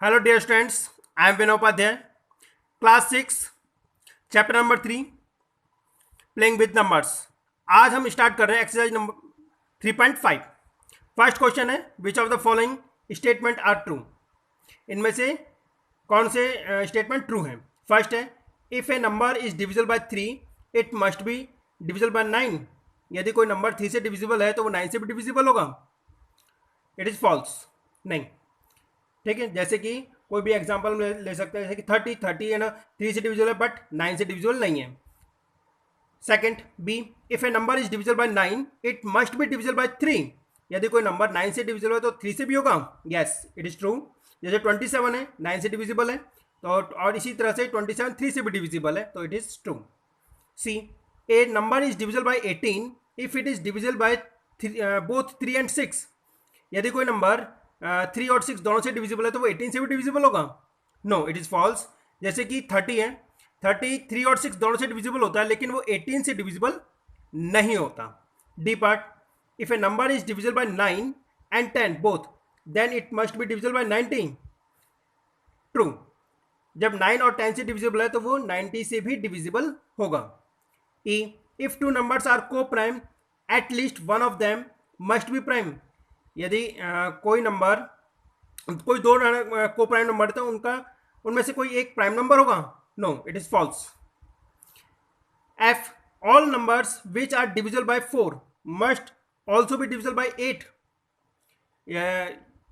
Hello dear students, I am Vinay Upadhyay. Class 6 chapter number 3 playing with numbers. आज हम start कर रहे हैं एक्सरसाइज नंबर 3.5। फर्स्ट क्वेश्चन है, which of the following statement are true. इनमें से कौन से स्टेटमेंट ट्रू हैं। फर्स्ट है, if a number is divisible by 3 it must be divisible by 9। यदि कोई नंबर 3 से डिविजिबल है तो वो 9 से भी डिविजिबल होगा। इट इज फॉल्स, नहीं। ठीक है, जैसे कि कोई भी एग्जांपल ले सकते हैं, जैसे कि 30 है ना, 3 से डिविजिबल है बट 9 से डिविजिबल नहीं है। Second B, if a number is divisible by 9 it must be divisible by 3। यदि कोई नंबर 9 से डिविजिबल है तो 3 से भी होगा। Yes, it is true. जैसे 27 है, 9 से डिविजिबल है, तो और इसी तरह से 27 3 से भी डिविजिबल है, तो it is true. C, a number is divisible by 18 if it is divisible by both 3 and 6। यदि कोई नंबर 3 और 6 दोनों से डिविजिबल है तो वो 18 से भी डिविजिबल होगा। No, it is false. जैसे कि 30 है, 30 3 और 6 दोनों से डिविजिबल होता है, लेकिन वो 18 से डिविजिबल नहीं होता। D part, if a number is divisible by 9 and 10 both then it must be divisible by 90। True. जब 9 और 10 से डिविजिबल है तो वो 90 से भी डिविजिबल होगा। ई, इफ टू नंबर्स आर को prime at least one of them must be prime. यदि कोई दो को प्राइम नंबर तो उनमें से कोई एक प्राइम नंबर होगा। No, it is false. F, all numbers which are divisible by 4 must also be divisible by 8।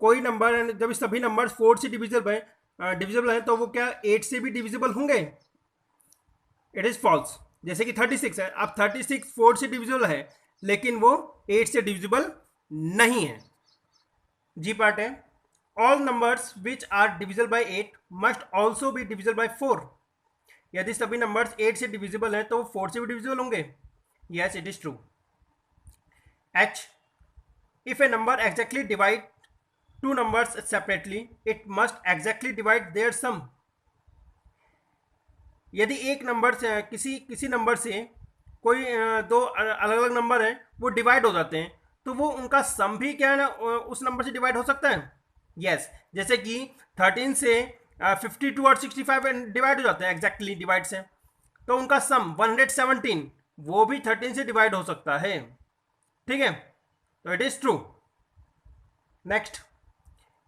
कोई नंबर, जब सभी नंबर 4 से डिविजिबल है तो वो क्या 8 से भी डिविजिबल होंगे। It is false. जैसे कि 36 है, अब 36 4 से डिविजिबल है लेकिन वो 8 से डिविजिबल नहीं है। जी पार्ट है, all numbers which are divisible by 8 must also be divisible by 4। यदि सभी नंबर्स 8 से डिविजिबल है तो 4 से भी डिविजिबल होंगे। Yes, it is true. H, if a number exactly divide two numbers separately it must exactly divide their sum. यदि एक नंबर से किसी नंबर से कोई दो अलग अलग नंबर है वो डिवाइड हो जाते हैं तो वो उनका सम भी क्या है ना उस नंबर से डिवाइड हो सकता है। यस, जैसे कि 13 से 52 और 65 डिवाइड हो जाते हैं एग्जैक्टली डिवाइड से, तो उनका सम 117 वो भी 13 से डिवाइड हो सकता है। ठीक है, तो it is true. Next,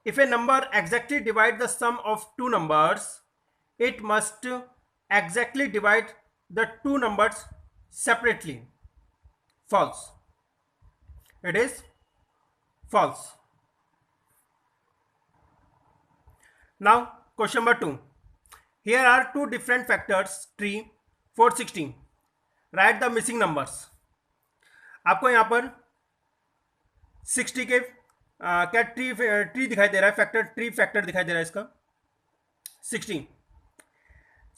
if a number exactly divide the sum of two numbers it must exactly divide the two numbers separately. False. It is false. Now question number 2. Here are two different factors tree for 16. Write the missing numbers. आपको यहाँ पर 60 के क्या tree दिखाई दे रहा है, factor दिखाई दे रहा है इसका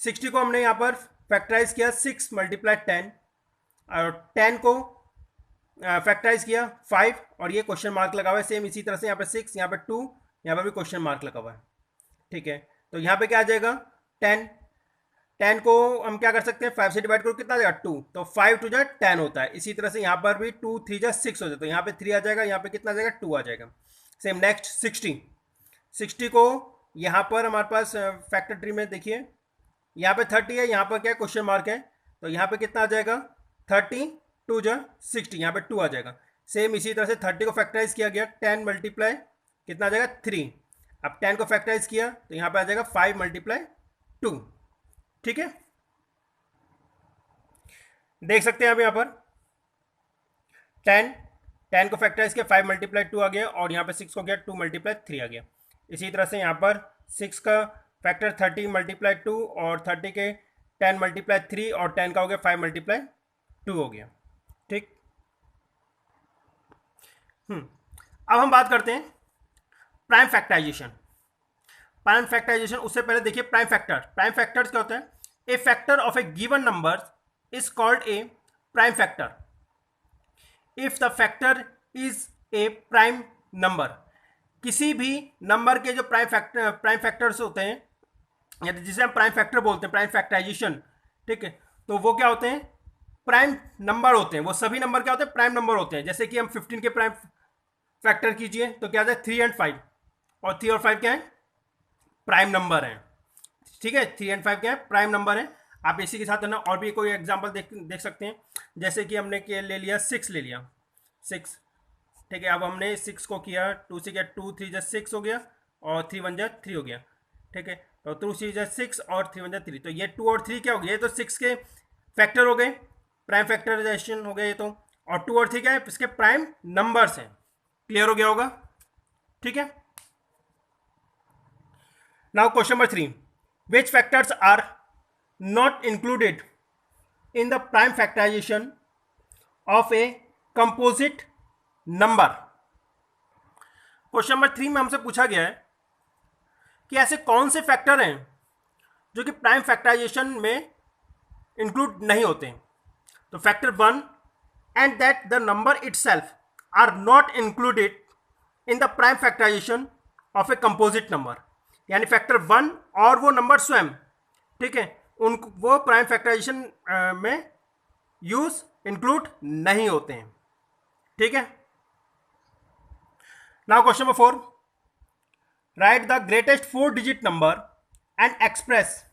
60 को हमने यहाँ पर फैक्टराइज किया 6 मल्टीप्लाई 10 और 10 को फैक्टराइज किया 5 और ये क्वेश्चन मार्क लगा हुआ है। सेम इसी तरह से यहाँ पे 6, यहाँ पे 2, यहाँ पे भी क्वेश्चन मार्क लगा हुआ है। ठीक है, तो यहाँ पे क्या आ जाएगा 10 को हम क्या कर सकते हैं 5 से डिवाइड करो कितना आ जाएगा 2, तो 5 2 10 होता है। इसी तरह से यहाँ पर भी 2 3 6 हो जाता है, तो यहाँ पे 3 आ जाएगा, यहाँ पे कितना आ जाएगा 2 आ जाएगा। सेम नेक्स्ट 60 को यहाँ पर हमारे पास फैक्टर ट्री में देखिए यहाँ पे 30 है, यहाँ पर क्या क्वेश्चन मार्क है, तो यहाँ पे कितना आ जाएगा 30 2 60, यहाँ पे 2 आ जाएगा। सेम इसी तरह से 30 को फैक्टराइज किया गया 10 मल्टीप्लाई कितना आ जाएगा 3। अब 10 को फैक्टराइज किया तो यहाँ पे आ जाएगा 5 मल्टीप्लाई 2। ठीक है, देख सकते हैं अब यहाँ पर 10 को फैक्टराइज किया 5 मल्टीप्लाई 2 आ गया और यहाँ पे 6 को गया 2 मल्टीप्लाई 3 आ गया। इसी तरह से यहाँ पर 6 का फैक्टर 30 मल्टीप्लाई 2 और 30 के 10 मल्टीप्लाई 3 और 10 का हो गया 5 मल्टीप्लाई 2 हो गया। ठीक, अब हम बात करते हैं प्राइम फैक्टराइजेशन। उससे पहले देखिए प्राइम फैक्टर्स क्या होते हैं। A factor of a given number is called a prime factor if the factor is a prime number. किसी भी नंबर के जो प्राइम फैक्टर्स होते हैं या जिसे हम प्राइम फैक्टर बोलते हैं, प्राइम फैक्टराइजेशन, ठीक है, तो वो क्या होते हैं प्राइम नंबर होते हैं। वो सभी नंबर क्या होते हैं प्राइम नंबर होते हैं। जैसे कि हम 15 के प्राइम फैक्टर कीजिए तो क्या आता है 3 और 5, और 3 और 5 क्या है प्राइम नंबर हैं, ठीक है। 3 एंड 5 क्या है, प्राइम नंबर है। आप इसी के साथ है ना और भी कोई एग्जांपल देख सकते हैं, जैसे कि हमने ले लिया 6 ले लिया 6, ठीक है। अब हमने 6 को किया 2 से किया, 2 3 जा 6 हो गया और 3 1 जा 3 हो गया, ठीक है। तो 2 3 जा 6 और 3 1 जा 3, तो ये 2 और 3 क्या हो गया, तो 6 के फैक्टर हो गए, प्राइम फैक्टराइजेशन हो गया ये तो, और 2 और 3 क्या है, इसके प्राइम नंबर्स हैं। क्लियर हो गया होगा, ठीक है। Now question number 3, which factors are not included in the prime factorization of a composite number. Question number 3 में हमसे पूछा गया है कि ऐसे कौन से फैक्टर हैं जो कि प्राइम फैक्टराइजेशन में इंक्लूड नहीं होते। तो factor 1 and that the number itself are not included in the prime factorization of a composite number, यानी फैक्टर 1 और वो नंबर स्वयं, ठीक है, उनको वो प्राइम फैक्टराइजेशन में यूज इंक्लूड नहीं होते हैं, ठीक है। Now question number 4, right the greatest 4 digit number and express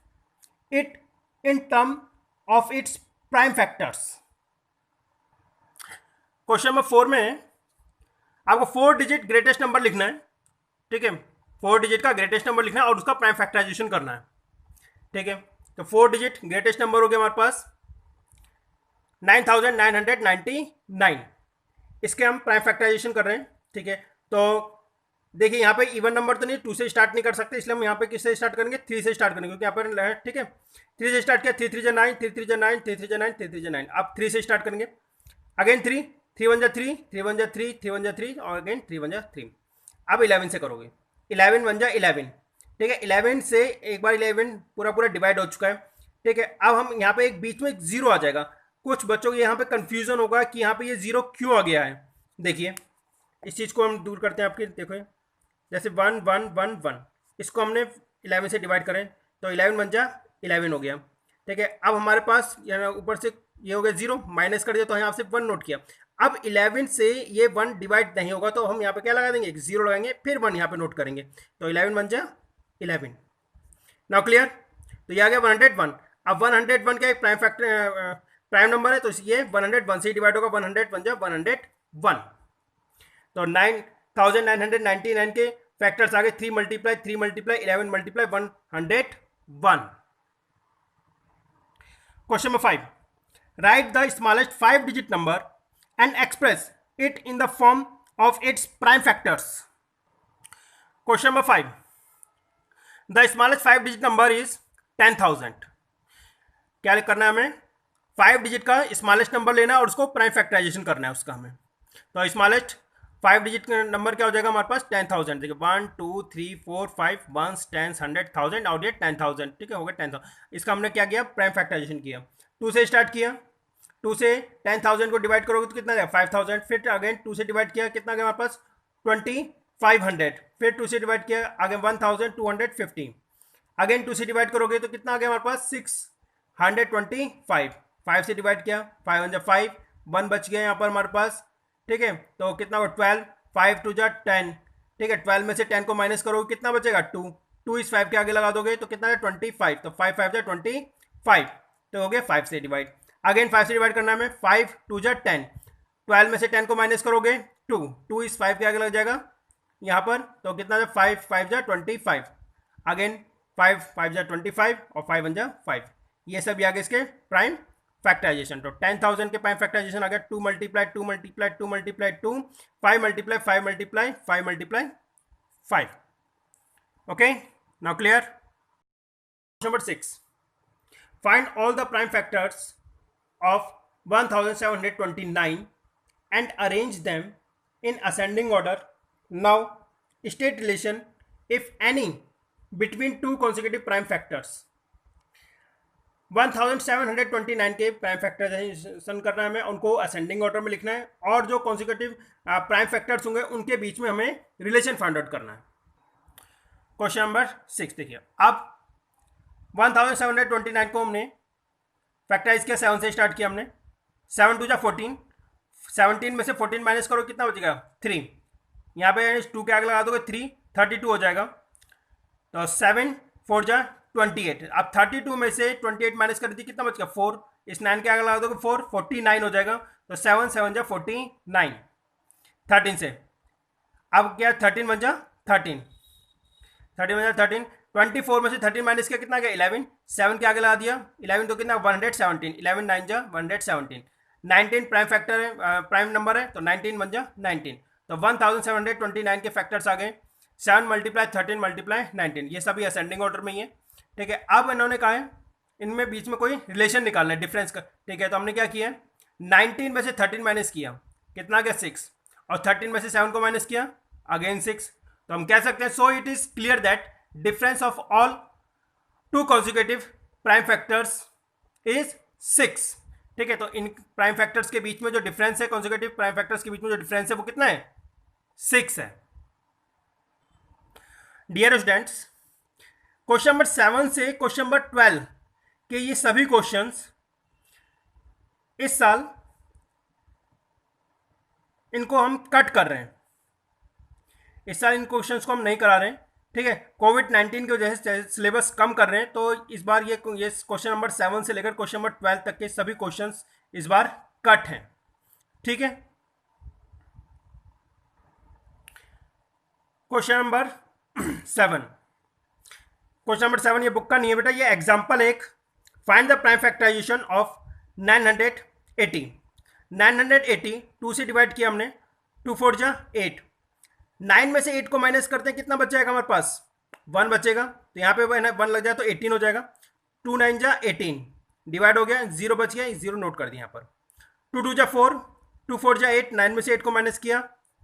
it in term of its prime factors. Question number 4 में आपको 4 डिजिट ग्रेटेस्ट नंबर लिखना है, ठीक है। 4 डिजिट का ग्रेटेस्ट नंबर लिखना है और उसका प्राइम फैक्टराइजेशन करना है, ठीक है। तो 4 डिजिट ग्रेटेस्ट नंबर हो गया हमारे पास 9999, इसके हम प्राइम फैक्टराइजेशन कर रहे हैं, ठीक है। तो देखिए यहाँ पे इवन नंबर तो नहीं, 2 से स्टार्ट नहीं कर सकते, इसलिए हम यहाँ पे किससे स्टार्ट करेंगे, 3 से स्टार्ट करेंगे, क्योंकि यहाँ पर, ठीक है, 3 से स्टार्ट किया, 3 3 जा 9, 3 3 जा 9, 3 3 जा 9, 3 3 जा 9, अब 3 से स्टार्ट करेंगे, अगेन 3 3 1 जा 3, 3 1 जा 3, 3 1 जा 3 और अगेन 3 1 जा 3। अब 11 से करोगे, 11 1 जा 11, ठीक है। 11 से एक बार 11 पूरा पूरा डिवाइड हो चुका है, ठीक है। अब हम यहाँ पे एक बीच में एक जीरो आ जाएगा, कुछ बच्चों को यहाँ पे कंफ्यूजन होगा कि यहाँ पे ये जीरो क्यों आ गया है। देखिए इस चीज़ को हम दूर करते हैं आपके, देखो जैसे 1 1 1 1, इसको हमने 11 से डिवाइड करें तो 11 1 जा 11 हो गया, ठीक है। अब हमारे पास ऊपर से ये हो गया जीरो, माइनस कर दिया तो यहाँ से 1 नोट किया। अब 11 से ये 1 डिवाइड नहीं होगा तो हम यहाँ पे क्या लगा देंगे, एक जीरो लगाएंगे, फिर 1 यहाँ पे नोट करेंगे, तो 11 1 जा 11। नाउ क्लियर, तो ये आ गया 101। अब 101 का एक प्राइम फैक्टर प्राइम नंबर है, तो ये 101 से डिवाइड होगा, 101 जा 101। तो 9999 के फैक्टर्स आ गए, 3 multiply 3 multiply 11 multiply 101। Question number 5, right the smallest 5 digit number and express it in the form of its prime factors. Question number 5, the smallest 5 digit number is 10,000। क्या करना है हमें, 5 डिजिट का स्मॉलेस्ट नंबर लेना है और उसको प्राइम फैक्टराइजेशन करना है उसका हमें। तो स्मॉलेस्ट 5 डिजिट नंबर क्या हो जाएगा हमारे पास, 10,000। देखिए 1 2 3 4 5 1 10 100 1000 और ये 10,000, ठीक है, हो गया 10,000। इसका हमने क्या किया, प्राइम फैक्टराइजेशन किया, 2 से स्टार्ट किया, 2 से 10,000 को डिवाइड करोगे तो कितना आएगा 5,000, फिर अगेन 2 से डिवाइड किया, कितना गया हमारे पास 2500, फिर 2 से डिवाइड किया, आगे 1250, अगेन 2 से डिवाइड करोगे तो कितना आ गया हमारे पास 625, 5 से डिवाइड किया, 5 1 जा 5, 1 बच गया यहाँ पर हमारे पास, ठीक है। तो कितना हुआ 12, 5 2 जा 10, ठीक है। 12 में से 10 को माइनस करोगे कितना बचेगा 2, 2 इस 5 के आगे लगा दोगे तो कितना है 25, तो 5 5 जा 25, तो हो गया 5 से डिवाइड। अगेन 5 से डिवाइड करना है हमें, 5 2 जा 10, 12 में से 10 को माइनस करोगे 2, 2 इस 5 के आगे लग जाएगा यहाँ पर, तो कितना 5 5 जा 25, अगेन 5 5 जा 25 और 5 1 जा 5। ये सब आगे इसके प्राइम फैक्टराइजेशन। तो 10,000 के प्राइम फैक्टराइजेशन आ गया 2 multiply 2 multiply 2 multiply 2, 5 multiply 5 multiply 5 multiply 5। Okay, now clear. Number 6, find all the prime factors of 1729 and arrange them in ascending order. Now state relation if any between two consecutive prime factors. 1729 के prime factorisation करना है हमें, उनको ascending order में लिखना है और जो कॉन्सिक्यूटिव प्राइम फैक्टर्स होंगे उनके बीच में हमें रिलेशन फाइंड आउट करना है। क्वेश्चन नंबर 6 देखिए, अब 1729 को हमने फैक्टराइज किया, 7 से स्टार्ट किया हमने, 7 2 जा 14, 17 में से 14 माइनस करो कितना बचेगा 3, यहाँ पे 2 के आगे लगा दोगे 3, 32 हो जाएगा। तो 7 4 जा 28। अब 32 में से 28 माइनस कर दी, कितना बच गया 4, इस 9 के आगे लगा दोगे 4, 49 हो जाएगा। तो 7 7 जा 49 13 से। अब क्या 13 बन जा 13, 13 बन जा 13। 24 में से 13 माइनस किया, कितना गया 11, 7 के आगे लगा दिया 11, तो कितना 117, 11 9 जा 117। 19 प्राइम फैक्टर है, प्राइम नंबर है, तो 19 बन जा 19। तो 1729 के फैक्टर्स आ गए। 7 मल्टीप्लाई 13 मल्टीप्लाई 19, ये सभी असेंडिंग ऑर्डर में ही है। ठीक है, अब इन्होंने कहा है इनमें बीच में कोई रिलेशन निकालना है, डिफरेंस का। ठीक है, तो हमने क्या किया, 19 में से 13 माइनस किया, कितना गया 6, और 13 में से 7 को माइनस किया, अगेन 6। तो हम कह सकते हैं so it is clear that difference of all two consecutive prime factors is 6। ठीक है, तो इन प्राइम फैक्टर्स के बीच में जो डिफरेंस है, कॉन्जिक्यूटिव प्राइम फैक्टर्स के बीच में जो डिफरेंस है वो कितना है, 6 है। डियर स्टूडेंट्स, क्वेश्चन नंबर 7 से क्वेश्चन नंबर 12 के ये सभी क्वेश्चंस इस साल इनको हम कट कर रहे हैं, इस साल इन क्वेश्चंस को हम नहीं करा रहे हैं। ठीक है, कोविड-19 की वजह से सिलेबस कम कर रहे हैं, तो इस बार ये क्वेश्चन नंबर 7 से लेकर क्वेश्चन नंबर 12 तक के सभी क्वेश्चंस इस बार कट हैं। ठीक है, क्वेश्चन नंबर 7, क्वेश्चन नंबर 7 ये बुक का नहीं है बेटा, ये एग्जाम्पल एक। Find the prime factorization of 980। 980 2 से डिवाइड किया हमने, 2 4 जा 8। 9 में से 8 को माइनस करते हैं, कितना बच जाएगा हमारे पास, 1 बचेगा। तो यहाँ पे 1 लग जाए तो 18 हो जाएगा। 2 9 जा 18, डिवाइड हो गया, 0 बच गया, 0 नोट कर दिया यहाँ पर। 2 2 जा 4, 2 4 जा 8, 9 में से 8 को माइनस किया,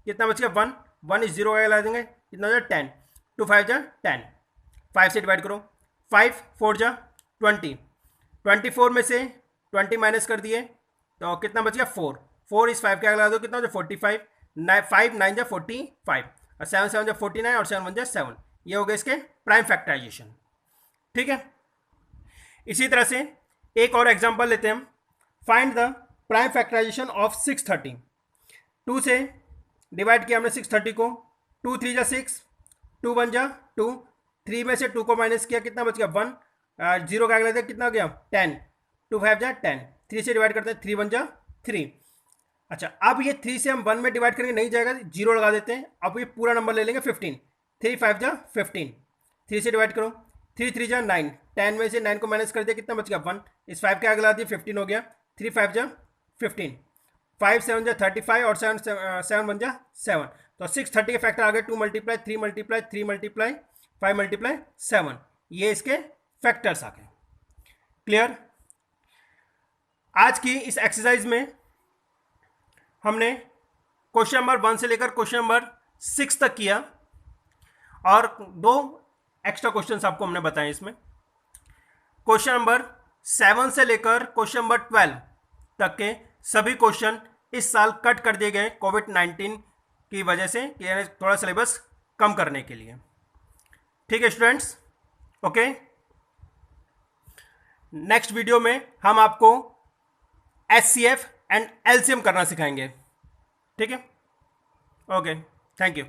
कितना बच गया 1, 1 इस 0 ला देंगे, कितना हो जाए 10। 2 5 जा 10, 5 से डिवाइड करो, 5 4 जा 20, 24 में से 20 माइनस कर दिए, तो कितना बच गया 4, 4 इस 5 के आगे लगा दो, कितना हो जाए 45, 5 9 जा 45, और 7 7 जा 49, और 7 1 जा 7। ये हो गया इसके प्राइम फैक्टराइजेशन। ठीक है, इसी तरह से एक और एग्जांपल लेते हैं हम। Find the prime factorization of 630। 2 से डिवाइड किया हमने 630 को, 2 3 जा 6, 2 1 जा 2, 3 में से 2 को माइनस किया, कितना बच गया 1, 0 का आगे लगता है, कितना हो गया 10, 2 5 जा 10, 3 से डिवाइड करते हैं, 3 1 जा 3। अच्छा, अब ये 3 से हम 1 में डिवाइड करेंगे, नहीं जाएगा, 0 लगा देते हैं। अब ये पूरा नंबर ले लेंगे 15, 3 5 जा 15, 3 से डिवाइड करो, 3 3 जा 9, 10 में से 9 को माइनस कर दिया, कितना बच गया 1, इस 5 के आगे लगा दिया, 15 हो गया, 3 5 जा 15, 5 7 जा 35, और 7 1 जा 7। तो 630 के फैक्टर आ गए, 2 मल्टीप्लाई 3 मल्टीप्लाई 3 मल्टीप्लाई 5 मल्टीप्लाई 7, ये इसके फैक्टर्स आ गए। क्लियर? आज की इस एक्सरसाइज में हमने क्वेश्चन नंबर 1 से लेकर क्वेश्चन नंबर 6 तक किया, और 2 एक्स्ट्रा क्वेश्चन आपको हमने बताए इसमें। क्वेश्चन नंबर 7 से लेकर क्वेश्चन नंबर 12 तक के सभी क्वेश्चन इस साल कट कर दिए गए कोविड-19 की वजह से, कि थोड़ा सिलेबस कम करने के लिए। ठीक है स्टूडेंट्स, ओके। नेक्स्ट वीडियो में हम आपको HCF एंड LCM करना सिखाएंगे। ठीक है, ओके, थैंक यू।